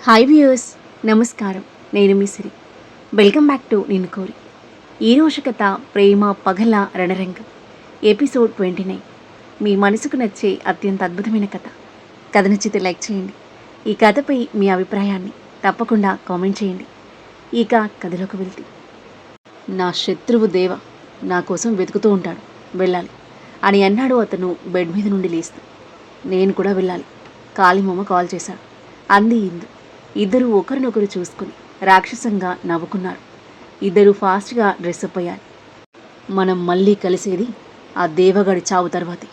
Hi viewers, నమస్కారం. నేను మీ సిరి. Welcome back to నిన్ను కోరి. ఈరోజు కథ ప్రేమ పగల రణరంగం, ఎపిసోడ్ 29. మీ మనసుకు నచ్చే అత్యంత అద్భుతమైన కథ. కథ నచ్చితే లైక్ చేయండి. ఈ కథపై మీ అభిప్రాయాన్ని తప్పకుండా కామెంట్ చేయండి. ఇక కథలోకి వెళ్తే, నా శత్రువు దేవ నా కోసం వెతుకుతూ ఉంటాడు, వెళ్ళాలి అని అన్నాడు అతను బెడ్ మీద నుండి లేస్తూ. నేను కూడా వెళ్ళాలి, కాళీమమ్మ కాల్ చేశాడు అంది ఇందు. ఇద్దరు ఒకరినొకరు చూసుకుని రాక్షసంగా నవ్వుకున్నారు. ఇద్దరు ఫాస్ట్గా డ్రెస్అప్ అయ్యారు. మనం మళ్ళీ కలిసేది ఆ దేవగాడి చావు తర్వాతే.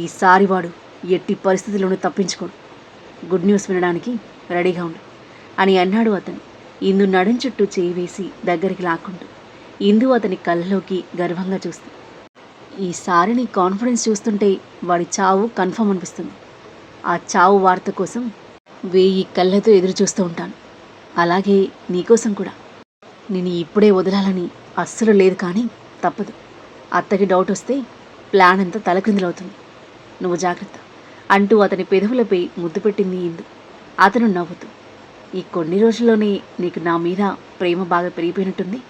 ఈసారి వాడు ఎట్టి పరిస్థితుల్లోనూ తప్పించుకోడు. గుడ్ న్యూస్ వినడానికి రెడీగా ఉండు అని అన్నాడు అతను. ఇందు నడుం చుట్టూ చేయి వేసి దగ్గరికి లాక్కుంటూ. ఇందు అతని కళ్ళలోకి గర్వంగా చూస్తూ, ఈసారి నీ కాన్ఫిడెన్స్ చూస్తుంటే వాడి చావు కన్ఫర్మ్ అనిపిస్తుంది. ఆ చావు వార్త కోసం 1000 కళ్ళతో ఎదురు చూస్తూ ఉంటాను. అలాగే నీకోసం కూడా. నేను ఇప్పుడే వదలాలని అస్సలు లేదు, కానీ తప్పదు. అత్తకి డౌట్ వస్తే ప్లాన్ అంతా తలక్రిందులవుతుంది. నువ్వు జాగ్రత్త అంటూ అతని పెదవులపై ముద్దు పెట్టింది ఇందు. అతను నవ్వుతూ, ఈ కొన్ని రోజుల్లోనే నీకు నా మీద ప్రేమ బాగా పెరిగిపోయినట్టుంది.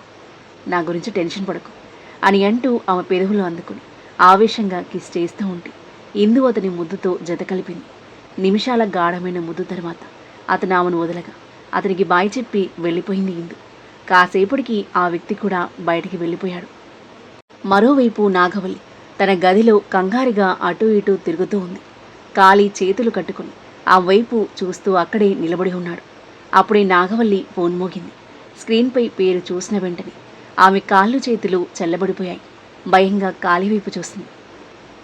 నా గురించి టెన్షన్ పడకు అని అంటూ ఆమె పెదవులు అందుకుని ఆవేశంగా కిస్ చేస్తూ ఉంటే ఇందు అతని ముద్దుతో జత కలిపింది. నిమిషాల గాఢమైన ముద్దు తర్వాత అతను ఆమెను వదలగా అతనికి బాయ్ చెప్పి వెళ్ళిపోయింది ఇందు. కాసేపటికి ఆ వ్యక్తి కూడా బయటికి వెళ్ళిపోయాడు. మరోవైపు నాగవల్లి తన గదిలో కంగారుగా అటూ ఇటూ తిరుగుతూ ఉంది. కాలి చేతులు కట్టుకుని ఆ వైపు చూస్తూ అక్కడే నిలబడి ఉన్నాడు. అప్పుడే నాగవల్లి ఫోన్ మోగింది. స్క్రీన్పై పేరు చూసిన వెంటనే ఆమె కాళ్ళు చేతులు చల్లబడిపోయాయి. భయంగా కాలి వైపు చూస్తుంది.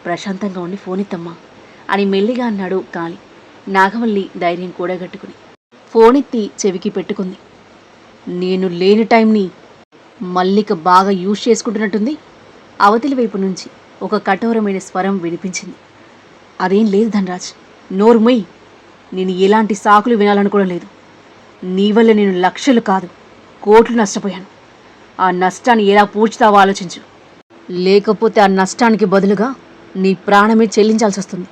ప్రశాంతంగా ఉండి ఫోన్ ఎత్తమ్మా అని మెల్లిగా అన్నాడు కాళీ. నాగవల్లి ధైర్యం కూడగట్టుకుని ఫోన్ ఎత్తి చెవికి పెట్టుకుంది. నేను లేని టైంని మల్లిక బాగా యూజ్ చేసుకుంటున్నట్టుంది. అవతలి వైపు నుంచి ఒక కఠోరమైన స్వరం వినిపించింది. అదేం లేదు ధనరాజ్, నోరు మొయ్. నేను ఎలాంటి సాకులు వినాలనుకోవడం లేదు. నీ వల్ల నేను లక్షలు కాదు, కోట్లు నష్టపోయాను. ఆ నష్టాన్ని ఎలా పూడ్చుతావో ఆలోచించు. లేకపోతే ఆ నష్టానికి బదులుగా నీ ప్రాణమే చెల్లించాల్సి వస్తుంది.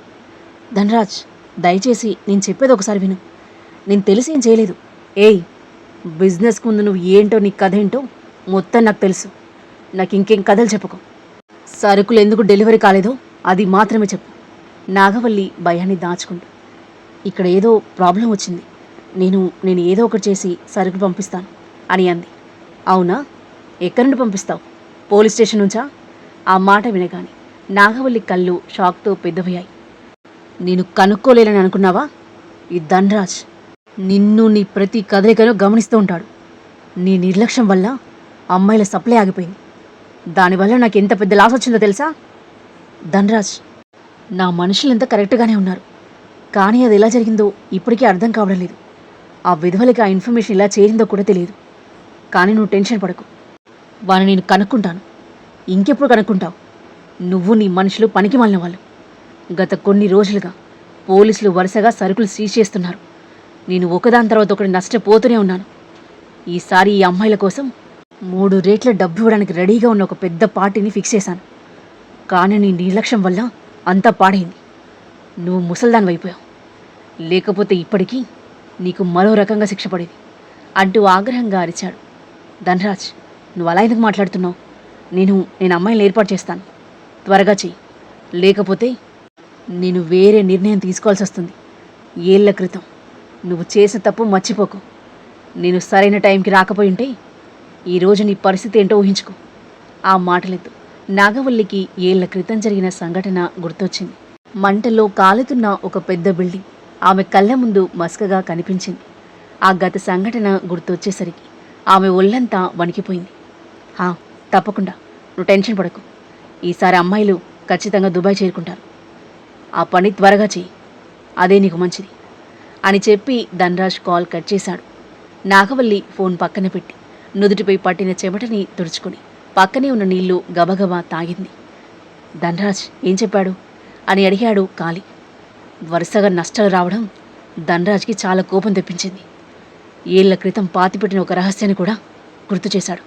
ధనరాజ్, దయచేసి నేను చెప్పేది ఒకసారి విను. నేను తెలిసి ఏం చేయలేదు. ఏయ్, బిజినెస్కి ముందు నువ్వు ఏంటో, నీ కథ ఏంటో మొత్తం నాకు తెలుసు. నాకు ఇంకేం కథలు చెప్పుకో. సరుకులు ఎందుకు డెలివరీ కాలేదో అది మాత్రమే చెప్పు. నాగవల్లి భయాన్ని దాచుకుంటూ, ఇక్కడ ఏదో ప్రాబ్లం వచ్చింది. నేను ఏదో ఒకటి చేసి సరుకులు పంపిస్తాను అని అంది. అవునా? ఎక్కడి నుండి పంపిస్తావు? పోలీస్ స్టేషన్ నుంచా? ఆ మాట వినగానే నాగవల్లి కళ్ళు షాక్తో పెద్దవయ్యాయి. నేను కనుక్కోలేనని అనుకున్నావా? ఈ ధనరాజ్ నిన్ను నీ ప్రతి కదలికను గమనిస్తూ ఉంటాడు. నీ నిర్లక్ష్యం వల్ల అమ్మాయిల సప్లై ఆగిపోయింది. దానివల్ల నాకు ఎంత పెద్ద లాస్ వచ్చిందో తెలుసా? ధనరాజ్, నా మనుషులంతా కరెక్ట్గానే ఉన్నారు, కానీ అది ఎలా జరిగిందో ఇప్పటికీ అర్థం కావడం లేదు. ఆ విధవలకి ఆ ఇన్ఫర్మేషన్ ఎలా చేరిందో కూడా తెలియదు. కానీ నువ్వు టెన్షన్ పడకు, వాడిని నేను కనుక్కుంటాను. ఇంకెప్పుడు కనుక్కుంటావు? నువ్వు నీ మనుషులు పనికి మాలిన వాళ్ళు. గత కొన్ని రోజులుగా పోలీసులు వరుసగా సరుకులు సీజ్ చేస్తున్నారు. నేను ఒకదాని తర్వాత ఒకటి నష్టపోతూనే ఉన్నాను. ఈసారి ఈ అమ్మాయిల కోసం 3 రేట్ల డబ్బు ఇవ్వడానికి రెడీగా ఉన్న ఒక పెద్ద పార్టీని ఫిక్స్ చేశాను. కానీ నీ నిర్లక్ష్యం వల్ల అంతా పాడైంది. నువ్వు ముసల్దాన్ అయిపోయావు. లేకపోతే ఇప్పటికీ నీకు మరో రకంగా శిక్ష పడేది అంటూ ఆగ్రహంగా అరిచాడు. ధనరాజ్, నువ్వు అలా ఎందుకు మాట్లాడుతున్నావు? నేను అమ్మాయిని ఏర్పాటు చేస్తాను. త్వరగా చెయ్యి, లేకపోతే నేను వేరే నిర్ణయం తీసుకోవాల్సి వస్తుంది. ఏళ్ల క్రితం నువ్వు చేసిన తప్పు మర్చిపోకు. నేను సరైన టైంకి రాకపోయి ఉంటే ఈరోజు నీ పరిస్థితి ఏంటో ఊహించుకో. ఆ మాటలతో నాగవల్లికి ఏళ్ల క్రితం జరిగిన సంఘటన గుర్తొచ్చింది. మంటల్లో కాలుతున్న ఒక పెద్ద బిల్డింగ్ ఆమె కళ్ళ ముందు మసకగా కనిపించింది. ఆ గత సంఘటన గుర్తొచ్చేసరికి ఆమె ఒళ్ళంతా వణికిపోయింది. తప్పకుండా, నువ్వు టెన్షన్ పడకు. ఈసారి అమ్మాయిలు ఖచ్చితంగా దుబాయ్ చేరుకుంటారు. ఆ పని త్వరగా చెయ్యి, అదే నీకు మంచిది అని చెప్పి ధనరాజ్ కాల్ కట్ చేశాడు. నాగవల్లి ఫోన్ పక్కన పెట్టి నుదుటిపై పట్టిన చెమటని తుడుచుకుని పక్కనే ఉన్న నీళ్లు గబగబా తాగింది. ధనరాజ్ ఏం చెప్పాడు అని అడిగాడు కాళీ. వరుసగా నష్టాలు రావడం ధనరాజ్కి చాలా కోపం తెప్పించింది. ఏళ్ల క్రితం పాతిపెట్టిన ఒక రహస్యాన్ని కూడా గుర్తు చేశాడు.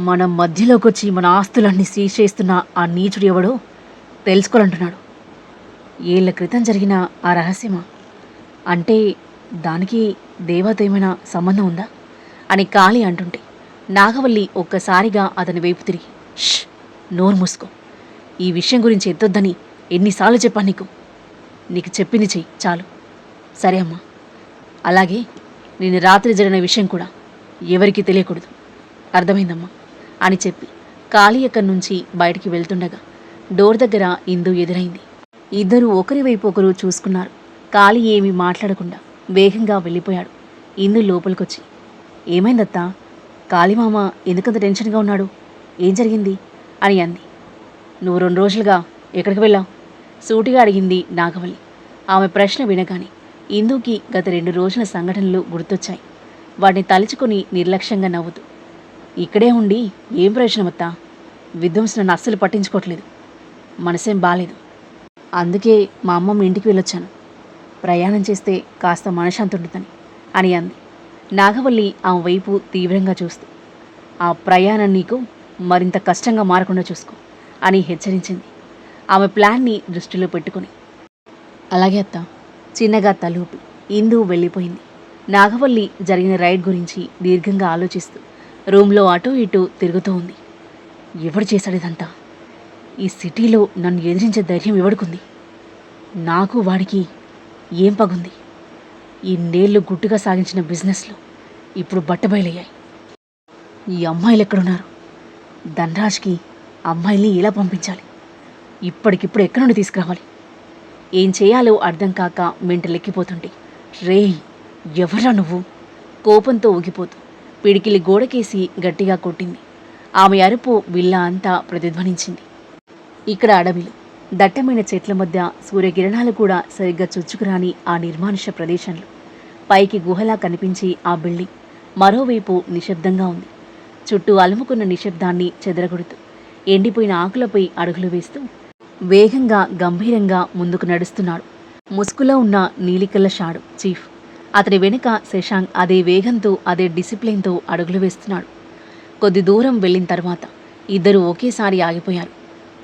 మన మధ్యలోకి వచ్చి మన ఆస్తులన్నీ సీజ్ చేస్తున్న ఆ నీచుడు ఎవడో తెలుసుకోవాలంటున్నాడు. ఏళ్ల క్రితం జరిగిన ఆ రహస్యమా? అంటే దానికి దేవత ఏమైనా సంబంధం ఉందా అని కాళీ అంటుంటే నాగవల్లి ఒక్కసారిగా అతని వైపు తిరిగి, ష్, నోరు మూసుకో. ఈ విషయం గురించి ఎత్తొద్దని ఎన్నిసార్లు చెప్పాను నీకు చెప్పింది చెయ్యి చాలు. సరే అమ్మా, అలాగే నేను రాత్రి జరిగిన విషయం కూడా ఎవరికీ తెలియకూడదు, అర్థమైందమ్మా అని చెప్పి కాళీ అక్కడి నుంచి బయటికి వెళ్తుండగా డోర్ దగ్గర ఇందు ఎదురైంది. ఇద్దరూ ఒకరి వైపు ఒకరు చూసుకున్నారు. కాళీ ఏమీ మాట్లాడకుండా వేగంగా వెళ్ళిపోయాడు. ఇందు లోపలికొచ్చి, ఏమైందత్తా, కాళీమామ ఎందుకంత టెన్షన్గా ఉన్నాడు, ఏం జరిగింది అని అంది. నువ్వు 2 రోజులుగా ఎక్కడికి వెళ్ళావు సూటిగా అడిగింది నాగవల్లి. ఆమె ప్రశ్న వినగానే ఇందుకి గత 2 రోజుల సంఘటనలు గుర్తొచ్చాయి. వాటిని తలుచుకుని నిర్లక్ష్యంగా నవ్వుతూ, ఇక్కడే ఉండి ఏం ప్రయోజనమత్తా, విధ్వంసం నన్ను అస్సలు పట్టించుకోవట్లేదు, మనసేం బాలేదు, అందుకే మా అమ్మమ్మ ఇంటికి వెళ్ళొచ్చాను, ప్రయాణం చేస్తే కాస్త మనశ్శాంతి ఉంటుందని అని అంది. నాగవల్లి ఆమె వైపు తీవ్రంగా చూస్తూ, ఆ ప్రయాణం నీకు మరింత కష్టంగా మారకుండా చూసుకో అని హెచ్చరించింది. ఆమె ప్లాన్ని దృష్టిలో పెట్టుకుని, అలాగే అత్త చిన్నగా తలూపి ఇందు వెళ్ళిపోయింది. నాగవల్లి జరిగిన రైడ్ గురించి దీర్ఘంగా ఆలోచిస్తూ రూమ్లో అటూ ఇటూ తిరుగుతూ ఉంది. ఎవడు చేశాడు ఇదంతా? ఈ సిటీలో నన్ను ఎదిరించే ధైర్యం ఎవడుకుంది? నాకు వాడికి ఏం పగుంది? ఈ నేళ్లు గుట్టుగా సాగించిన బిజినెస్లో ఇప్పుడు బట్టబయలయ్యాయి. ఈ అమ్మాయిలు ఎక్కడున్నారు? ధనరాజ్కి అమ్మాయిల్ని ఎలా పంపించాలి? ఇప్పటికిప్పుడు ఎక్కడి నుండి తీసుకురావాలి? ఏం చేయాలో అర్థం కాక మెంటలెక్కిపోతుంటే, రే ఎవర్రా నువ్వు? కోపంతో ఊగిపోతూ పిడికిలి గోడకేసి గట్టిగా కొట్టింది. ఆమె అరుపు విల్లా అంతా ప్రతిధ్వనించింది. ఇక్కడ అడవిలో దట్టమైన చెట్ల మధ్య సూర్యకిరణాలు కూడా సరిగ్గా చుచ్చుకురాని ఆ నిర్మానుష్య ప్రదేశంలో పైకి గుహలా కనిపించి ఆ బిల్డింగ్ మరోవైపు నిశ్శబ్దంగా ఉంది. చుట్టూ అలుముకున్న నిశ్శబ్దాన్ని చెదరగొడుతూ ఎండిపోయిన ఆకులపై అడుగులు వేస్తూ వేగంగా గంభీరంగా ముందుకు నడుస్తున్నాడు. ముసుగులో ఉన్న నీలికల్ల షాడు చీఫ్. అతని వెనుక శశాంక్ అదే వేగంతో అదే డిసిప్లిన్తో అడుగులు వేస్తున్నాడు. కొద్ది దూరం వెళ్ళిన తర్వాత ఇద్దరూ ఒకేసారి ఆగిపోయారు.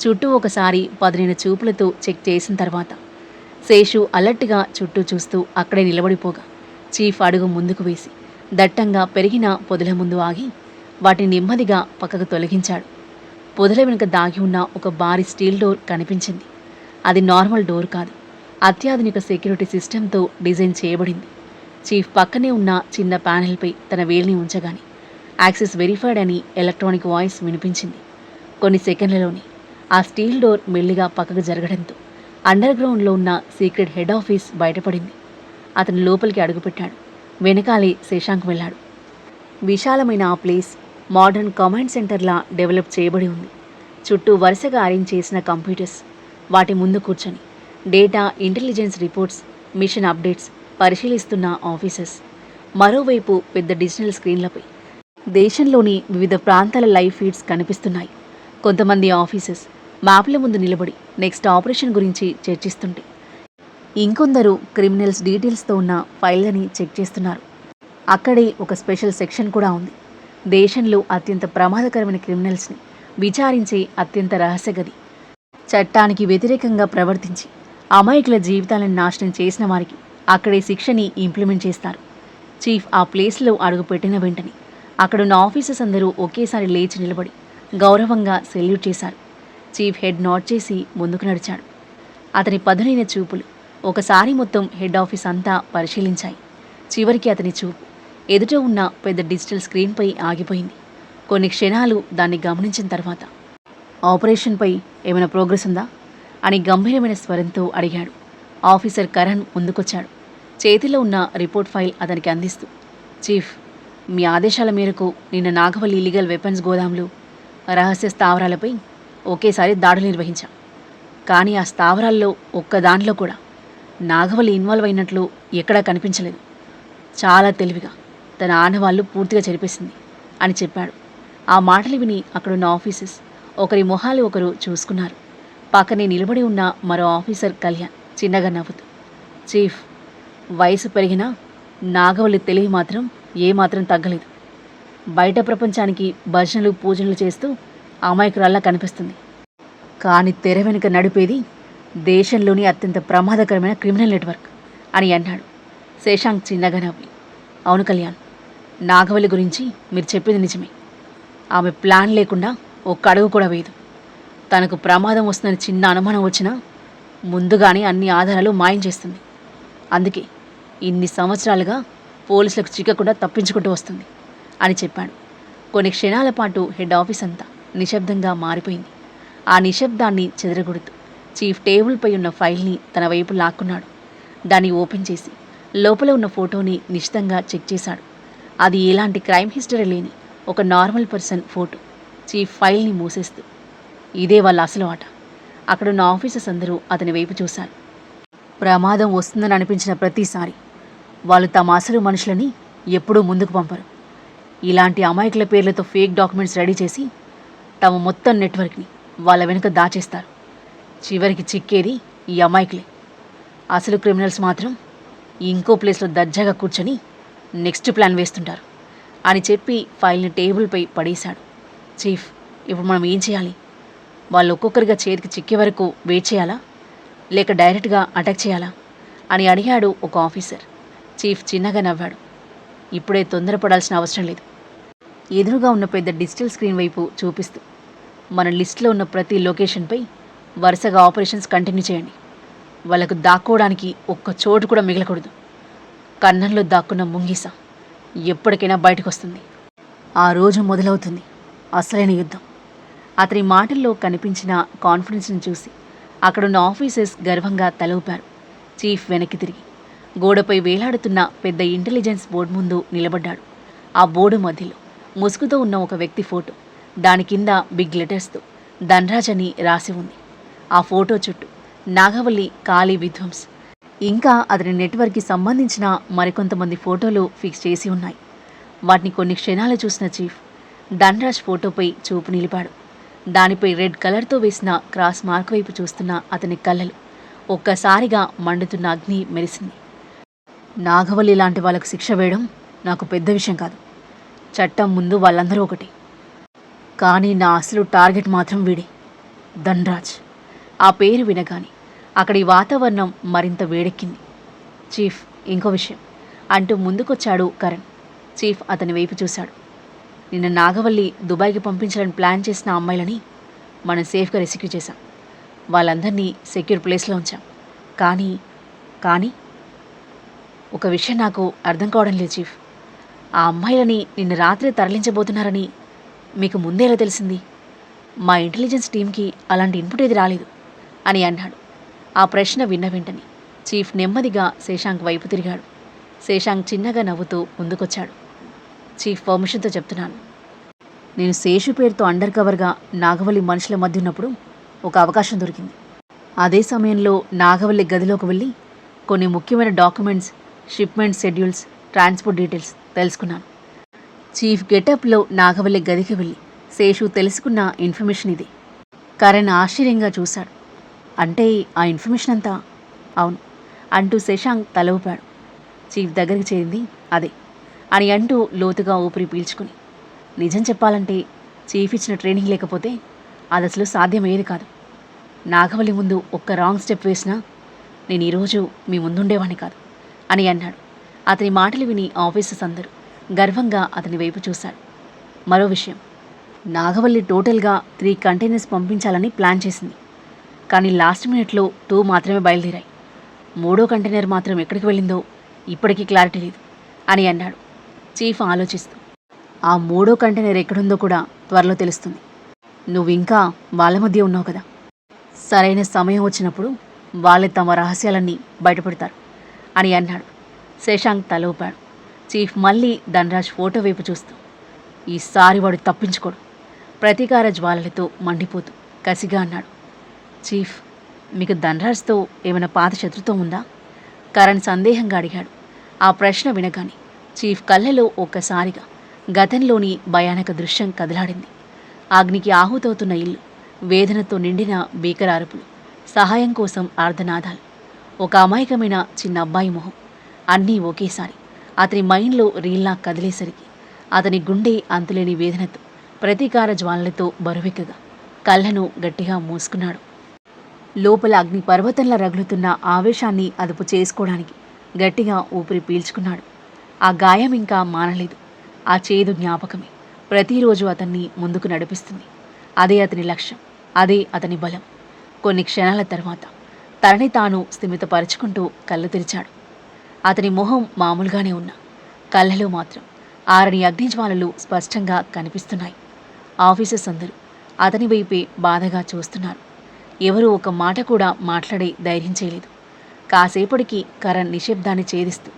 చుట్టూ ఒకసారి పదునైన చూపులతో చెక్ చేసిన తర్వాత శేషు అలర్ట్గా చుట్టూ చూస్తూ అక్కడే నిలబడిపోగా చీఫ్ అడుగు ముందుకు వేసి దట్టంగా పెరిగిన పొదల ముందు ఆగి వాటిని నెమ్మదిగా పక్కకు తొలగించాడు. పొదల వెనుక దాగి ఉన్న ఒక భారీ స్టీల్ డోర్ కనిపించింది. అది నార్మల్ డోర్ కాదు, అత్యాధునిక సెక్యూరిటీ సిస్టంతో డిజైన్ చేయబడింది. చీఫ్ పక్కనే ఉన్న చిన్న ప్యానెల్పై తన వేలిని ఉంచగానే యాక్సెస్ వెరిఫైడ్ అని ఎలక్ట్రానిక్ వాయిస్ వినిపించింది. కొన్ని సెకండ్లలోనే ఆ స్టీల్ డోర్ మెల్లిగా పక్కకు జరగడంతో అండర్ గ్రౌండ్లో ఉన్న సీక్రెట్ హెడ్ ఆఫీస్ బయటపడింది. అతను లోపలికి అడుగుపెట్టాడు. వెనకాలే శశాంక్ వెళ్ళాడు. విశాలమైన ఆ ప్లేస్ మోడర్న్ కమాండ్ సెంటర్లా డెవలప్ చేయబడి ఉంది. చుట్టూ వరుసగా అరేంజ్ చేసిన కంప్యూటర్స్, వాటి ముందు కూర్చొని data, intelligence reports, mission updates పరిశీలిస్తున్న ఆఫీసర్స్. మరోవైపు పెద్ద డిజిటల్ స్క్రీన్లపై దేశంలోని వివిధ ప్రాంతాల లైవ్ ఫీడ్స్ కనిపిస్తున్నాయి. కొంతమంది ఆఫీసర్స్ మ్యాప్ల ముందు నిలబడి నెక్స్ట్ ఆపరేషన్ గురించి చర్చిస్తుంటే ఇంకొందరు క్రిమినల్స్ డీటెయిల్స్తో ఉన్న ఫైళ్ళని చెక్ చేస్తున్నారు. అక్కడే ఒక స్పెషల్ సెక్షన్ కూడా ఉంది. దేశంలో అత్యంత ప్రమాదకరమైన క్రిమినల్స్ని విచారించే అత్యంత రహస్య గది. చట్టానికి వ్యతిరేకంగా ప్రవర్తించి అమాయకుల జీవితాలను నాశనం చేసిన వారికి అక్కడే శిక్షని ఇంప్లిమెంట్ చేస్తారు. చీఫ్ ఆ ప్లేస్లో అడుగుపెట్టిన వెంటనే అక్కడున్న ఆఫీసర్స్ అందరూ ఒకేసారి లేచి నిలబడి గౌరవంగా సెల్యూట్ చేశారు. చీఫ్ హెడ్ నాట్ చేసి ముందుకు నడిచాడు. అతని పదునైన చూపులు ఒకసారి మొత్తం హెడ్ ఆఫీస్ అంతా పరిశీలించాయి. చివరికి అతని చూపు ఎదుట ఉన్న పెద్ద డిజిటల్ స్క్రీన్పై ఆగిపోయింది. కొన్ని క్షణాలు దాన్ని గమనించిన తర్వాత, ఆపరేషన్పై ఏమైనా ప్రోగ్రెస్ ఉందా అని గంభీరమైన స్వరంతో అడిగాడు. ఆఫీసర్ కరణ్ ముందుకొచ్చాడు. చేతిలో ఉన్న రిపోర్ట్ ఫైల్ అతనికి అందిస్తూ, చీఫ్, మీ ఆదేశాల మేరకు నిన్న నాగవల్లి ఇల్లీగల్ వెపన్స్ గోదాంలు, రహస్య స్థావరాలపై ఒకేసారి దాడులు నిర్వహించాం. కానీ ఆ స్థావరాల్లో ఒక్క దాంట్లో కూడా నాగవల్లి ఇన్వాల్వ్ అయినట్లు ఎక్కడా కనిపించలేదు. చాలా తెలివిగా తన ఆనవాళ్లు పూర్తిగా చెరిపేసింది అని చెప్పాడు. ఆ మాటలు విని అక్కడున్న ఆఫీసర్స్ ఒకరి మొహాలు ఒకరు చూసుకున్నారు. పక్కనే నిలబడి ఉన్న మరో ఆఫీసర్ కళ్యాణ్ చిన్నగా నవ్వుతూ, చీఫ్, వయసు పెరిగినా నాగవల్లి తెలివి మాత్రం ఏమాత్రం తగ్గలేదు. బయట ప్రపంచానికి భజనలు పూజలు చేస్తూ అమాయకురాల్లా కనిపిస్తుంది. కానీ తెర వెనుక నడిపేది దేశంలోని అత్యంత ప్రమాదకరమైన క్రిమినల్ నెట్వర్క్ అని అన్నాడు. శశాంక్ చిన్నగా నవ్వి, అవును కళ్యాణ్, నాగవల్లి గురించి మీరు చెప్పింది నిజమే. ఆమె ప్లాన్ లేకుండా ఒక్క అడుగు కూడా వేయదు. తనకు ప్రమాదం వస్తుందని చిన్న అనుమానం వచ్చినా ముందుగానే అన్ని ఆధారాలు మాయం చేస్తుంది. అందుకే ఇన్ని సంవత్సరాలుగా పోలీసులకు చిక్కకుండా తప్పించుకుంటూ వస్తుంది అని చెప్పాడు. కొన్ని క్షణాల పాటు హెడ్ ఆఫీస్ అంతా నిశ్శబ్దంగా మారిపోయింది. ఆ నిశ్శబ్దాన్ని చెదరగొడుతూ చీఫ్ టేబుల్పై ఉన్న ఫైల్ని తన వైపు లాక్కున్నాడు. దాన్ని ఓపెన్ చేసి లోపల ఉన్న ఫోటోని నిశితంగా చెక్ చేశాడు. అది ఎలాంటి క్రైమ్ హిస్టరీ లేని ఒక నార్మల్ పర్సన్ ఫోటో. చీఫ్ ఫైల్ని మూసేస్తూ, ఇదే వాళ్ళ అసలు ఆట. అక్కడున్న ఆఫీసర్స్ అందరూ అతని వైపు చూశారు. ప్రమాదం వస్తుందని అనిపించిన ప్రతిసారి వాళ్ళు తమ అసలు మనుషులని ఎప్పుడూ ముందుకు పంపరు. ఇలాంటి అమాయకుల పేర్లతో ఫేక్ డాక్యుమెంట్స్ రెడీ చేసి తమ మొత్తం నెట్వర్క్ని వాళ్ళ వెనుక దాచేస్తారు. చివరికి చిక్కేది ఈ అమాయకులే. అసలు క్రిమినల్స్ మాత్రం ఇంకో ప్లేస్లో దర్జాగా కూర్చొని నెక్స్ట్ ప్లాన్ వేస్తుంటారు అని చెప్పి ఫైల్ని టేబుల్పై పడేశాడు. చీఫ్, ఇప్పుడు మనం ఏం చేయాలి? వాళ్ళు ఒక్కొక్కరిగా చేతికి చిక్కే వరకు వెయిట్ చేయాలా, లేక డైరెక్ట్గా అటాక్ చేయాలా అని అడిగాడు ఒక ఆఫీసర్. చీఫ్ చిన్నగా నవ్వాడు. ఇప్పుడే తొందరపడాల్సిన అవసరం లేదు. ఎదురుగా ఉన్న పెద్ద డిజిటల్ స్క్రీన్ వైపు చూపిస్తూ, మన లిస్ట్లో ఉన్న ప్రతి లొకేషన్పై వరుసగా ఆపరేషన్స్ కంటిన్యూ చేయండి. వాళ్ళకు దాక్కోవడానికి ఒక్క చోటు కూడా మిగలకూడదు. కన్నంలో దాక్కున్న ముంగిస ఎప్పటికైనా బయటకు వస్తుంది. ఆ రోజు మొదలవుతుంది అసలైన యుద్ధం. అతని మాటల్లో కనిపించిన కాన్ఫిడెన్స్ని చూసి అక్కడున్న ఆఫీసర్స్ గర్వంగా తల ఊపారు. చీఫ్ వెనక్కి తిరిగి గోడపై వేలాడుతున్న పెద్ద ఇంటెలిజెన్స్ బోర్డు ముందు నిలబడ్డాడు. ఆ బోర్డు మధ్యలో ముసుగుతో ఉన్న ఒక వ్యక్తి ఫోటో. దాని కింద బిగ్ లెటర్స్తో ధన్రాజ్ అని రాసి ఉంది. ఆ ఫోటో చుట్టూ నాగవల్లి, కాళీ విధ్వంస్, ఇంకా అతని నెట్వర్క్కి సంబంధించిన మరికొంతమంది ఫోటోలు ఫిక్స్ చేసి ఉన్నాయి. వాటిని కొన్ని క్షణాలు చూసిన చీఫ్ ధన్రాజ్ ఫోటోపై చూపు నిలిపాడు. దానిపై రెడ్ కలర్తో వేసిన క్రాస్ మార్క్ వైపు చూస్తున్న అతని కళ్ళలు ఒక్కసారిగా మండుతున్న అగ్ని మెరిసింది. నాగవల్లి లాంటి వాళ్ళకు శిక్ష వేయడం నాకు పెద్ద విషయం కాదు. చట్టం ముందు వాళ్ళందరూ ఒకటి. కానీ నా అసలు టార్గెట్ మాత్రం వీడే, ధన్రాజ్. ఆ పేరు వినగానే అక్కడి వాతావరణం మరింత వేడెక్కింది. చీఫ్, ఇంకో విషయం అంటూ ముందుకొచ్చాడు కరణ్. చీఫ్ అతని వైపు చూశాడు. నిన్న నాగవల్లి దుబాయ్కి పంపించాలని ప్లాన్ చేసిన అమ్మాయిలని మనం సేఫ్గా రెస్క్యూ చేశాం. వాళ్ళందరినీ సెక్యూర్ ప్లేస్లో ఉంచాం. కానీ ఒక విషయం నాకు అర్థం కావడం లేదు చీఫ్. ఆ అమ్మాయిలని నిన్న రాత్రి తరలించబోతున్నారని మీకు ముందే ఎలా తెలిసింది? మా ఇంటెలిజెన్స్ టీంకి అలాంటి ఇన్పుట్ ఏది రాలేదు అని అన్నాడు. ఆ ప్రశ్న విన్న వెంటనే చీఫ్ నెమ్మదిగా శశాంక్ వైపు తిరిగాడు. శశాంక్ చిన్నగా నవ్వుతూ ముందుకొచ్చాడు. చీఫ్, పర్మిషన్తో చెప్తున్నాను. నేను శేషు పేరుతో అండర్ కవర్గా నాగవల్లి మనుషుల మధ్య ఉన్నప్పుడు ఒక అవకాశం దొరికింది. అదే సమయంలో నాగవల్లి గదిలోకి వెళ్ళి కొన్ని ముఖ్యమైన documents, shipment schedules, transport details తెలుసుకున్నాను. చీఫ్ గెటప్లో నాగవల్లి గదికి వెళ్ళి శేషు తెలుసుకున్న ఇన్ఫర్మేషన్ ఇది. కరణ్ ఆశ్చర్యంగా చూశాడు. అంటే ఆ ఇన్ఫర్మేషన్ అంతా? అవును అంటూ శశాంక్ తల ఊపాడు. చీఫ్ దగ్గరికి చేరింది అదే అని అంటూ లోతుగా ఊపిరి పీల్చుకుని, నిజం చెప్పాలంటే చీఫ్ ఇచ్చిన ట్రైనింగ్ లేకపోతే అది అసలు సాధ్యమయ్యేది కాదు. నాగవల్లి ముందు ఒక్క రాంగ్ స్టెప్ వేసినా నేను ఈరోజు మీ ముందుండేవాణ్ణి కాదు అని అన్నాడు. అతని మాటలు విని ఆఫీసర్స్ అందరూ గర్వంగా అతని వైపు చూశారు. మరో విషయం, నాగవల్లి టోటల్గా 3 కంటైనర్స్ పంపించాలని ప్లాన్ చేసింది. కానీ లాస్ట్ మినిట్లో 2 మాత్రమే బయలుదేరాయి. 3వ కంటైనర్ మాత్రం ఎక్కడికి వెళ్ళిందో ఇప్పటికీ క్లారిటీ లేదు అని అన్నాడు. చీఫ్ ఆలోచిస్తూ, ఆ 3వ కంటైనర్ ఎక్కడుందో కూడా త్వరలో తెలుస్తుంది. నువ్వు ఇంకా వాళ్ళ మధ్య ఉన్నావు కదా, సరైన సమయం వచ్చినప్పుడు వాళ్ళే తమ రహస్యాలన్నీ బయటపెడతారు అని అన్నాడు. శశాంక్ తల ఊపాడు. చీఫ్ మళ్ళీ ధన్రాజ్ ఫోటో వైపు చూస్తూ, ఈసారి వాడు తప్పించుకోడు, ప్రతీకార జ్వాలలతో మండిపోతూ కసిగా అన్నాడు. చీఫ్, మీకు ధన్రాజ్తో ఏమైనా పాత శత్రుత్వం ఉందా? కరణ్ సందేహంగా అడిగాడు. ఆ ప్రశ్న వినగానే చీఫ్ కళ్ళలో ఒక్కసారిగా గతంలోని భయానక దృశ్యం కదలాడింది. అగ్నికి ఆహుతవుతున్న ఇల్లు, వేదనతో నిండిన భీకర అరుపులు, సహాయం కోసం ఆర్ధనాదాలు, ఒక అమాయకమైన చిన్న అబ్బాయి మొహం, అన్నీ ఒకేసారి అతని మైండ్లో రీల్లా కదిలేసరికి అతని గుండె అంతులేని వేదనతో, ప్రతీకార జ్వాలలతో బరువెక్కగా కళ్ళను గట్టిగా మూసుకున్నాడు. లోపల అగ్ని పర్వతంలా రగులుతున్న ఆవేశాన్ని అదుపు చేసుకోవడానికి గట్టిగా ఊపిరి పీల్చుకున్నాడు. ఆ గాయం ఇంకా మానలేదు. ఆ చేదు జ్ఞాపకమే ప్రతిరోజు అతన్ని ముందుకు నడిపిస్తుంది. అదే అతని లక్ష్యం, అదే అతని బలం. కొన్ని క్షణాల తర్వాత తనని తాను స్థిమితపరుచుకుంటూ కళ్ళు తెరిచాడు. అతని మొహం మామూలుగానే ఉన్నా కళ్ళలో మాత్రం ఆరని అగ్నిజ్వాలలు స్పష్టంగా కనిపిస్తున్నాయి. ఆఫీసర్స్ అందరూ అతని వైపే బాధగా చూస్తున్నారు. ఎవరూ ఒక మాట కూడా మాట్లాడే ధైర్యం చేయలేదు. కాసేపటికి కరణ్ నిశ్శబ్దాన్ని ఛేదిస్తూ,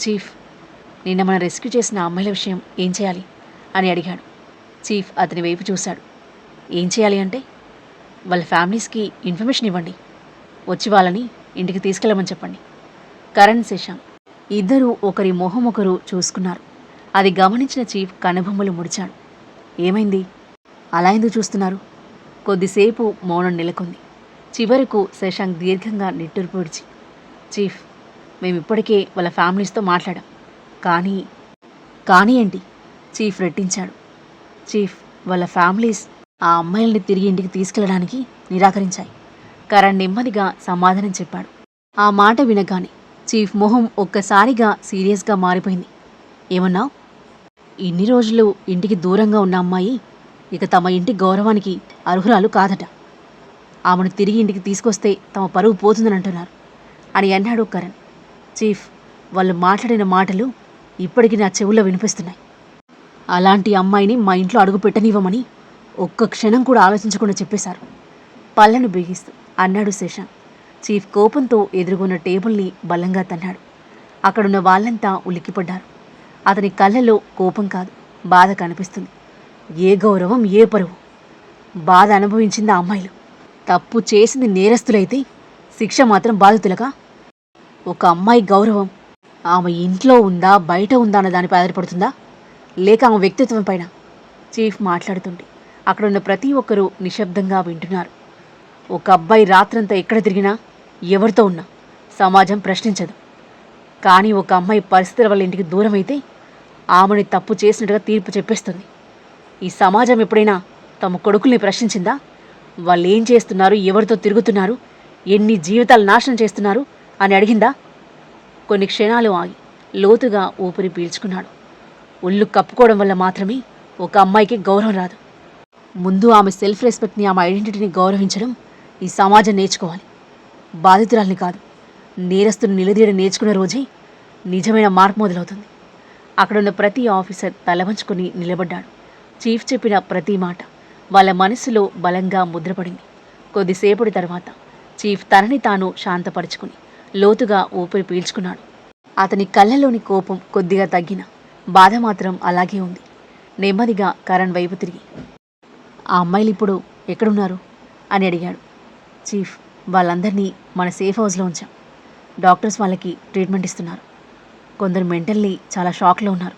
చీఫ్, నిన్న మనం రెస్క్యూ చేసిన అమ్మాయిల విషయం ఏం చేయాలి అని అడిగాడు. చీఫ్ అతని వైపు చూశాడు. ఏం చేయాలి అంటే, వాళ్ళ ఫ్యామిలీస్కి ఇన్ఫర్మేషన్ ఇవ్వండి, వచ్చి వాళ్ళని ఇంటికి తీసుకెళ్ళమని చెప్పండి. కరణ్, శశాంక్ ఇద్దరూ ఒకరి మొహం ఒకరు చూసుకున్నారు. అది గమనించిన చీఫ్ కనుబొమ్మలు ముడిచాడు. ఏమైంది, అలా ఎందుకు చూస్తున్నారు? కొద్దిసేపు మౌనం నెలకొంది. చివరకు శశాంక్ దీర్ఘంగా నిట్టూర్పు విడిచి, చీఫ్, మేమిప్పటికే వాళ్ళ ఫ్యామిలీస్తో మాట్లాడాం. కానీ ఏంటి? చీఫ్ రెట్టించాడు. చీఫ్, వాళ్ళ ఫ్యామిలీస్ ఆ అమ్మాయిల్ని తిరిగి ఇంటికి తీసుకెళ్లడానికి నిరాకరించాయి. కరణ్ నెమ్మదిగా సమాధానం చెప్పాడు. ఆ మాట వినగానే చీఫ్ మొహం ఒక్కసారిగా సీరియస్గా మారిపోయింది. ఏమన్నావు? ఇన్ని రోజులు ఇంటికి దూరంగా ఉన్న అమ్మాయి ఇక తమ ఇంటి గౌరవానికి అర్హురాలు కాదట. ఆమెను తిరిగి ఇంటికి తీసుకొస్తే తమ పరువు పోతుందని అంటున్నారు అని అన్నాడు కరణ్. చీఫ్, వాళ్ళు మాట్లాడిన మాటలు ఇప్పటికీ నా చెవుల్లో వినిపిస్తున్నాయి. అలాంటి అమ్మాయిని మా ఇంట్లో అడుగు పెట్టనివ్వమని ఒక్క క్షణం కూడా ఆలోచించకుండా చెప్పేశారు, పళ్ళను బిగిస్తూ అన్నాడు శశాంక్. చీఫ్ కోపంతో ఎదురుగున్న టేబుల్ని బలంగా తన్నాడు. అక్కడున్న వాళ్ళంతా ఉలిక్కిపడ్డారు. అతని కళ్ళలో కోపం కాదు, బాధ కనిపిస్తుంది. ఏ గౌరవం, ఏ పరువు? బాధ అనుభవించింది ఆ అమ్మాయిలు. తప్పు చేసింది నేరస్తులైతే శిక్ష మాత్రం బాధితులకా? ఒక అమ్మాయి గౌరవం ఆమె ఇంట్లో ఉందా, బయట ఉందా అన్న దానిపై ఆధారపడుతుందా, లేక ఆమె వ్యక్తిత్వం పైన? చీఫ్ మాట్లాడుతుంటే అక్కడున్న ప్రతి ఒక్కరూ నిశ్శబ్దంగా వింటున్నారు. ఒక అబ్బాయి రాత్రంతా ఎక్కడ తిరిగినా, ఎవరితో ఉన్నా సమాజం ప్రశ్నించదు. కానీ ఒక అమ్మాయి పరిస్థితుల వల్ల ఇంటికి దూరం అయితే ఆమెని తప్పు చేసినట్టుగా తీర్పు చెప్పేస్తుంది. ఈ సమాజం ఎప్పుడైనా తమ కొడుకుల్ని ప్రశ్నించిందా? వాళ్ళు ఏం చేస్తున్నారు, ఎవరితో తిరుగుతున్నారు, ఎన్ని జీవితాలు నాశనం చేస్తున్నారు అని అడిగిందా? కొన్ని క్షణాలు ఆగి లోతుగా ఊపిరి పీల్చుకున్నాడు. ఒళ్ళు కప్పుకోవడం వల్ల మాత్రమే ఒక అమ్మాయికి గౌరవం రాదు. ముందు ఆమె సెల్ఫ్ రెస్పెక్ట్ని, ఆమె ఐడెంటిటీని గౌరవించడం ఈ సమాజం నేర్చుకోవాలి, బాధితురాల్ని కాదు. నేరస్తుని నిలదీయడం నేర్చుకున్న రోజే నిజమైన మార్పు మొదలవుతుంది. అక్కడున్న ప్రతి ఆఫీసర్ తలవంచుకొని నిలబడ్డాడు. చీఫ్ చెప్పిన ప్రతి మాట వాళ్ళ మనసులో బలంగా ముద్రపడింది. కొద్దిసేపటి తర్వాత చీఫ్ తనని తాను శాంతపరుచుకుని లోతుగా ఊపిరి పీల్చుకున్నాడు. అతని కళ్ళలోని కోపం కొద్దిగా తగ్గిన బాధ మాత్రం అలాగే ఉంది. నెమ్మదిగా కరణ్ వైపు తిరిగి, ఆ అమ్మాయిలు ఇప్పుడు ఎక్కడున్నారు అని అడిగాడు. చీఫ్, వాళ్ళందరినీ మన సేఫ్ హౌస్లో ఉంచాం. డాక్టర్స్ వాళ్ళకి ట్రీట్మెంట్ ఇస్తున్నారు. కొందరు మెంటల్లీ చాలా షాక్లో ఉన్నారు.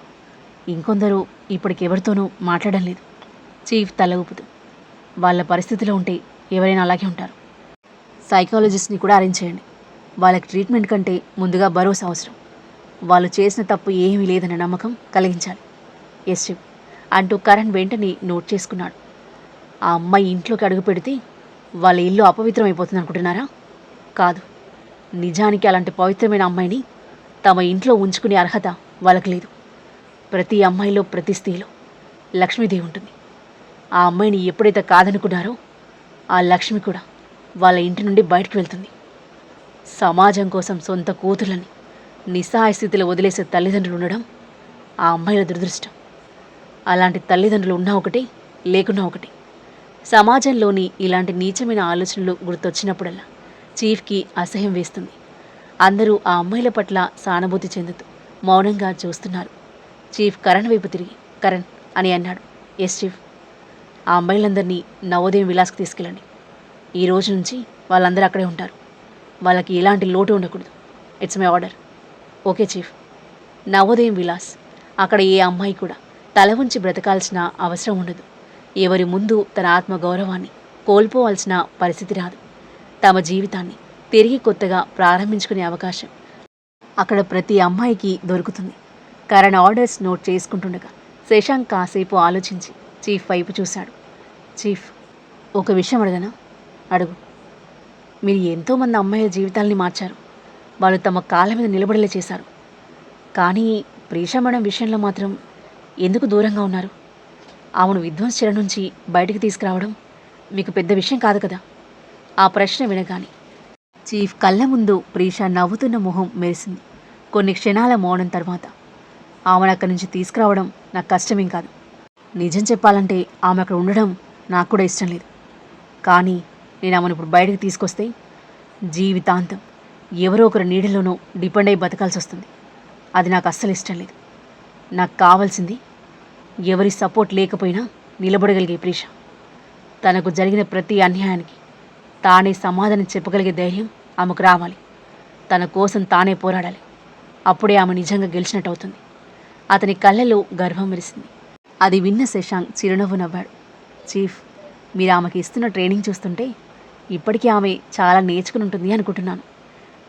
ఇంకొందరు ఇప్పటికెవరితోనూ మాట్లాడడం లేదు. చీఫ్ తల ఊపుతూ, వాళ్ళ పరిస్థితిలో ఉంటే ఎవరైనా అలాగే ఉంటారు. సైకాలజిస్ట్ని కూడా అరేంజ్ చేయండి. వాళ్ళకి ట్రీట్మెంట్ కంటే ముందుగా భరోసా అవసరం. వాళ్ళు చేసిన తప్పు ఏమీ లేదన్న నమ్మకం కలిగించాలి. ఎస్ చీఫ్ అంటూ కరణ్ వెంటనే నోట్ చేసుకున్నాడు. ఆ అమ్మాయి ఇంట్లోకి అడుగు పెడితే వాళ్ళ ఇల్లు అపవిత్రం అయిపోతుంది అనుకుంటున్నారా? కాదు. నిజానికి అలాంటి పవిత్రమైన అమ్మాయిని తమ ఇంట్లో ఉంచుకునే అర్హత వాళ్ళకి లేదు. ప్రతి అమ్మాయిలో, ప్రతి స్త్రీలో లక్ష్మీదేవి ఉంటుంది. ఆ అమ్మాయిని ఎప్పుడైతే కాదనుకున్నారో ఆ లక్ష్మి కూడా వాళ్ళ ఇంటి నుండి బయటకు వెళ్తుంది. సమాజం కోసం సొంత కూతుర్లని నిస్సహాయ స్థితిలో వదిలేసే తల్లిదండ్రులు ఉండడం ఆ అమ్మాయిల దురదృష్టం. అలాంటి తల్లిదండ్రులు ఉన్నా ఒకటే, లేకున్నా ఒకటే. సమాజంలోని ఇలాంటి నీచమైన ఆలోచనలు గుర్తొచ్చినప్పుడల్లా చీఫ్కి అసహ్యం వేస్తుంది. అందరూ ఆ అమ్మాయిల పట్ల సానుభూతి చెందుతూ మౌనంగా చూస్తున్నారు. చీఫ్ కరణ్ వైపు తిరిగి, కరణ్ అని అన్నాడు. Yes chief. ఆ అమ్మాయిలందరినీ నవోదయం విలాస్కి తీసుకెళ్ళండి. ఈ రోజు నుంచి వాళ్ళందరూ అక్కడే ఉంటారు. వాళ్ళకి ఎలాంటి లోటు ఉండకూడదు. It's my order. Okay chief. Navodayam Vilas. అక్కడ ఏ అమ్మాయి కూడా తల ఉంచి బ్రతకాల్సిన అవసరం ఉండదు. ఎవరి ముందు తన ఆత్మగౌరవాన్ని కోల్పోవాల్సిన పరిస్థితి రాదు. తమ జీవితాన్ని తిరిగి కొత్తగా ప్రారంభించుకునే అవకాశం అక్కడ ప్రతి అమ్మాయికి దొరుకుతుంది. కరణ్ ఆర్డర్స్ నోట్ చేసుకుంటుండగా శశాంక్ కాసేపు ఆలోచించి చీఫ్ వైపు చూశాడు. చీఫ్, ఒక విషయం అడగనా? అడుగు. మీరు ఎంతోమంది అమ్మాయిల జీవితాల్ని మార్చారు. వాళ్ళు తమ కాళ్ళ మీద నిలబడేలా చేశారు. కానీ ప్రీషా మేడం విషయంలో మాత్రం ఎందుకు దూరంగా ఉన్నారు? ఆమెను విధ్వంస నుంచి బయటికి తీసుకురావడం మీకు పెద్ద విషయం కాదు కదా? ఆ ప్రశ్న వినగానే చీఫ్ కళ్ళ ముందు ప్రీషా నవ్వుతున్న మొహం మెరిసింది. కొన్ని క్షణాల మౌనం తర్వాత, ఆమెను అక్కడి నుంచి తీసుకురావడం నాకు కష్టమేం కాదు. నిజం చెప్పాలంటే ఆమె అక్కడ ఉండడం నాకు కూడా ఇష్టం లేదు. కానీ నేను ఆమెను ఇప్పుడు బయటకు తీసుకొస్తే జీవితాంతం ఎవరో ఒకరి నీడలోనో డిపెండ్ అయి బతకాల్సి వస్తుంది. అది నాకు అస్సలు ఇష్టం లేదు. నాకు కావాల్సింది ఎవరి సపోర్ట్ లేకపోయినా నిలబడగలిగే ప్రీషా. తనకు జరిగిన ప్రతి అన్యాయానికి తానే సమాధానం చెప్పగలిగే ధైర్యం ఆమెకు రావాలి. తన కోసం తానే పోరాడాలి. అప్పుడే ఆమె నిజంగా గెలిచినట్టు అవుతుంది. అతని కళ్ళలో గర్వం మెరిసింది. అది విన్న శశాంక్ చిరునవ్వు నవ్వాడు. చీఫ్, మీరు ఆమెకి ఇస్తున్న ట్రైనింగ్ చూస్తుంటే ఇప్పటికీ ఆమె చాలా నేర్చుకుని ఉంటుంది అనుకుంటున్నాను.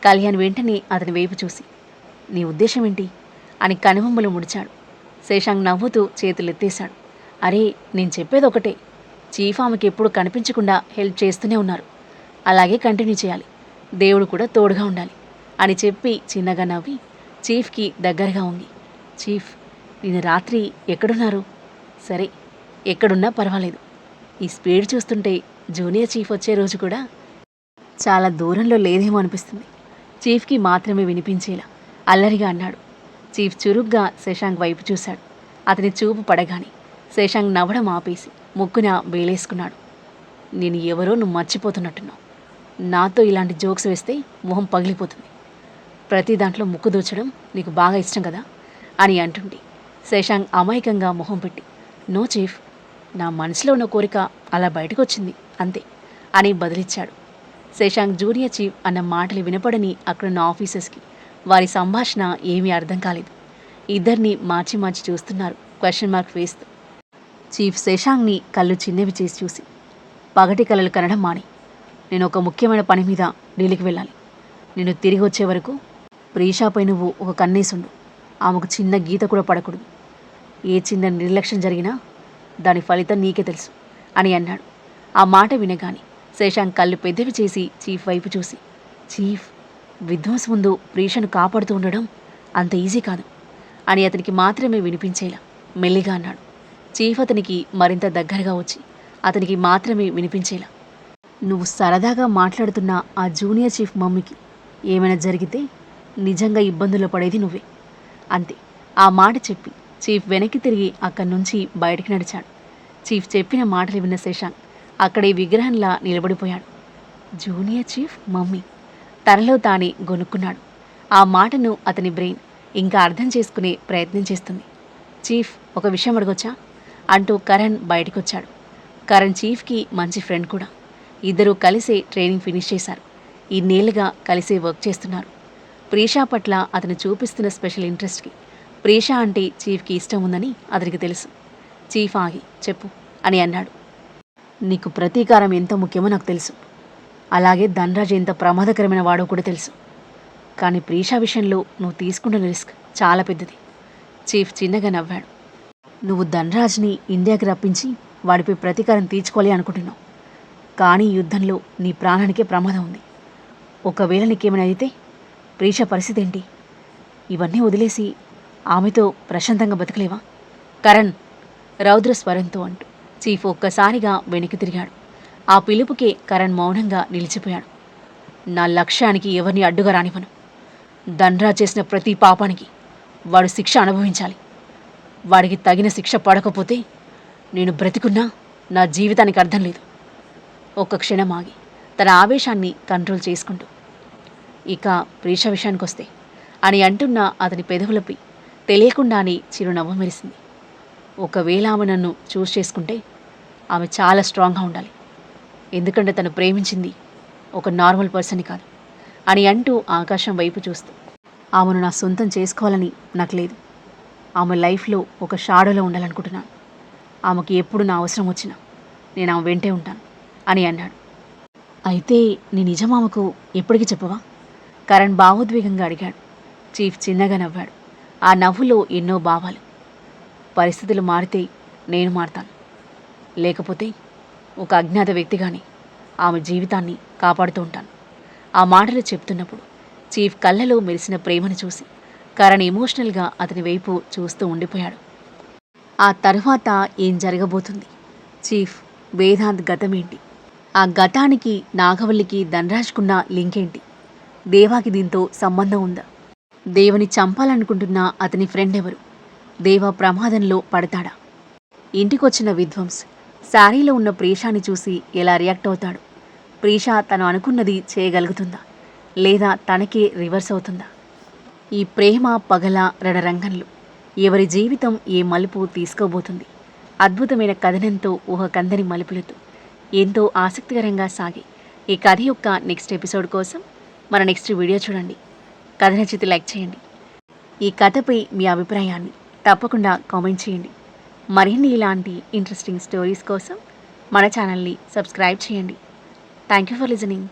కళ్యాణ్ వెంటనే అతని వైపు చూసి, నీ ఉద్దేశం ఏంటి అని కనుబొమ్మలు ముడిచాడు. శశాంక్ నవ్వుతూ చేతులెత్తేశాడు. అరే, నేను చెప్పేది ఒకటే. చీఫ్ ఆమెకి ఎప్పుడు కనిపించకుండా హెల్ప్ చేస్తూనే ఉన్నారు. అలాగే కంటిన్యూ చేయాలి. దేవుడు కూడా తోడుగా ఉండాలి అని చెప్పి చిన్నగా నవ్వి చీఫ్కి దగ్గరగా ఉంది. చీఫ్, నేను రాత్రి ఎక్కడున్నారు? సరే, ఎక్కడున్నా పర్వాలేదు. ఈ స్పీడ్ చూస్తుంటే జూనియర్ చీఫ్ వచ్చే రోజు కూడా చాలా దూరంలో లేదేమో అనిపిస్తుంది. చీఫ్కి మాత్రమే వినిపించేలా అల్లరిగా అన్నాడు. చీఫ్ చురుగ్గా శశాంక్ వైపు చూశాడు. అతని చూపు పడగానే శశాంక్ నవ్వడం ఆపేసి ముక్కున వేలేసుకున్నాడు. నేను ఎవరో నువ్వు మర్చిపోతున్నట్టున్నావు. నాతో ఇలాంటి జోక్స్ వేస్తే మొహం పగిలిపోతుంది. ప్రతి దాంట్లో ముక్కు దూచడం నీకు బాగా ఇష్టం కదా అని అంటుంటే శశాంక్ అమాయకంగా మొహం పెట్టి, నో చీఫ్, నా మనసులో ఉన్న కోరిక అలా బయటకు వచ్చింది అంతే అని బదిలిచ్చాడు. శశాంక్ జూనియర్ చీఫ్ అన్న మాటలు వినపడని అక్కడున్న ఆఫీసర్స్కి వారి సంభాషణ ఏమీ అర్థం కాలేదు. ఇద్దరిని మార్చి మార్చి చూస్తున్నారు క్వశ్చన్ మార్క్ వేస్తూ. చీఫ్ శశాంక్ని కళ్ళు చిన్నవి చేసి చూసి, పగటి కలలు కనడం మాని. నేను ఒక ముఖ్యమైన పని మీద ఢిల్లీకి వెళ్ళాలి. నేను తిరిగి వచ్చే వరకు ప్రీషాపై నువ్వు ఒక కన్నేసుండు. ఆమెకు చిన్న గీత కూడా పడకూడదు. ఏ చిన్న నిర్లక్ష్యం జరిగినా దాని ఫలితం నీకే తెలుసు అని అన్నాడు. ఆ మాట వినగానే శశాంక్ కళ్ళు పెద్దవి చేసి చీఫ్ వైపు చూసి, చీఫ్, విధ్వంస్ ముందు ప్రీషను కాపాడుతూ ఉండడం అంత ఈజీ కాదు అని అతనికి మాత్రమే వినిపించేలా మెల్లిగా అన్నాడు. చీఫ్ అతనికి మరింత దగ్గరగా వచ్చి అతనికి మాత్రమే వినిపించేలా, నువ్వు సరదాగా మాట్లాడుతున్న ఆ జూనియర్ చీఫ్ మమ్మీకి ఏమైనా జరిగితే నిజంగా ఇబ్బందుల్లో పడేది నువ్వే అంతే. ఆ మాట చెప్పి చీఫ్ వెనక్కి తిరిగి అక్కడి నుంచి బయటికి నడిచాడు. చీఫ్ చెప్పిన మాటలు విన్న శశాంక్ అక్కడే విగ్రహంలా నిలబడిపోయాడు. జూనియర్ చీఫ్ మమ్మీ తనలో తానే గొనుక్కున్నాడు. ఆ మాటను అతని బ్రెయిన్ ఇంకా అర్థం చేసుకునే ప్రయత్నం చేస్తుంది. చీఫ్, ఒక విషయం అడగొచ్చా అంటూ కరణ్ బయటకొచ్చాడు. కరణ్ చీఫ్కి మంచి ఫ్రెండ్ కూడా. ఇద్దరూ కలిసే ట్రైనింగ్ ఫినిష్ చేశారు. ఇన్నేళ్లుగా కలిసే వర్క్ చేస్తున్నారు. ప్రీషా పట్ల అతను చూపిస్తున్న స్పెషల్ ఇంట్రెస్ట్కి ప్రీషా అంటే చీఫ్కి ఇష్టం ఉందని అతనికి తెలుసు. చీఫ్ ఆగి, చెప్పు అని అన్నాడు. నీకు ప్రతీకారం ఎంత ముఖ్యమో నాకు తెలుసు. అలాగే ధనరాజ్ ఎంత ప్రమాదకరమైన వాడో కూడా తెలుసు. కానీ ప్రీషా విషయంలో నువ్వు తీసుకుంటున్న రిస్క్ చాలా పెద్దది. చీఫ్ చిన్నగా నవ్వాడు. నువ్వు ధనరాజ్ని ఇండియాకి రప్పించి వాడిపై ప్రతీకారం తీర్చుకోవాలి అనుకుంటున్నావు. కానీ యుద్ధంలో నీ ప్రాణానికే ప్రమాదం ఉంది. ఒకవేళ నీకేమైనా అయితే ప్రీషా పరిస్థితి ఏంటి? ఇవన్నీ వదిలేసి ఆమెతో ప్రశాంతంగా బతకలేవా? కరణ్, రౌద్ర స్వరంతో అంటూ చీఫ్ ఒక్కసారిగా వెనక్కి తిరిగాడు. ఆ పిలుపుకే కరణ్ మౌనంగా నిలిచిపోయాడు. నా లక్ష్యానికి ఎవరిని అడ్డుగా రానివ్వను. ధనరాజ్ చేసిన ప్రతి పాపానికి వాడు శిక్ష అనుభవించాలి. వాడికి తగిన శిక్ష పడకపోతే నేను బ్రతికున్నా నా జీవితానికి అర్థం లేదు. ఒక్క క్షణం ఆగి తన ఆవేశాన్ని కంట్రోల్ చేసుకుంటూ, ఇక ప్రీషా విషయానికి వస్తే అని అంటున్న అతని పెదవులపై తెలియకుండానే చిరునవ్వు మెరిసింది. ఒకవేళ ఆమె నన్ను చూస్ చేసుకుంటే ఆమె చాలా స్ట్రాంగ్గా ఉండాలి. ఎందుకంటే తను ప్రేమించింది ఒక నార్మల్ పర్సన్ని కాదు అని అంటూ ఆకాశం వైపు చూస్తూ, ఆమెను నా సొంతం చేసుకోవాలని నాకు లేదు. ఆమె లైఫ్లో ఒక షాడోలో ఉండాలనుకుంటున్నాను. ఆమెకి ఎప్పుడు నా అవసరం వచ్చినా నేను ఆమె వెంటే ఉంటాను అని అన్నాడు. అయితే నీ నిజం ఆమెకు ఎప్పటికీ చెప్పవా? కరణ్ భావోద్వేగంగా అడిగాడు. చీఫ్ చిన్నగా నవ్వాడు. ఆ నవ్వులో ఎన్నో భావాలు. పరిస్థితులు మారితే నేను మారతాను, లేకపోతే ఒక అజ్ఞాత వ్యక్తిగానే ఆమె జీవితాన్ని కాపాడుతూ ఉంటాను. ఆ మాటలు చెప్తున్నప్పుడు చీఫ్ కళ్ళలో మెరిసిన ప్రేమను చూసి కరణ్ ఎమోషనల్గా అతని వైపు చూస్తూ ఉండిపోయాడు. ఆ తర్వాత ఏం జరగబోతుంది? చీఫ్, వేదాంత్ గతమేంటి? ఆ గతానికి నాగవల్లికి ధనరాజ్కున్న లింక్ ఏంటి? దేవాకి దీంతో సంబంధం ఉందా? దేవని చంపాలనుకుంటున్న అతని ఫ్రెండ్ ఎవరు? దేవ ప్రమాదంలో పడతాడా? ఇంటికొచ్చిన విధ్వంస్ శారీలో ఉన్న ప్రీషాని చూసి ఎలా రియాక్ట్ అవుతాడు? ప్రీషా తను అనుకున్నది చేయగలుగుతుందా, లేదా తనకే రివర్స్ అవుతుందా? ఈ ప్రేమ పగల రణరంగంలో ఎవరి జీవితం ఏ మలుపు తీసుకోబోతుంది? అద్భుతమైన కథనంతో ఊహకందని మలుపులతో ఎంతో ఆసక్తికరంగా సాగే ఈ కథ యొక్క నెక్స్ట్ ఎపిసోడ్ కోసం మన నెక్స్ట్ వీడియో చూడండి. కథ నచ్చితే లైక్ చేయండి. ఈ కథపై మీ అభిప్రాయాన్ని తప్పకుండా కామెంట్ చేయండి. మరిన్ని ఇలాంటి ఇంట్రెస్టింగ్ స్టోరీస్ కోసం మన ఛానల్ని సబ్స్క్రైబ్ చేయండి. Thank you for listening.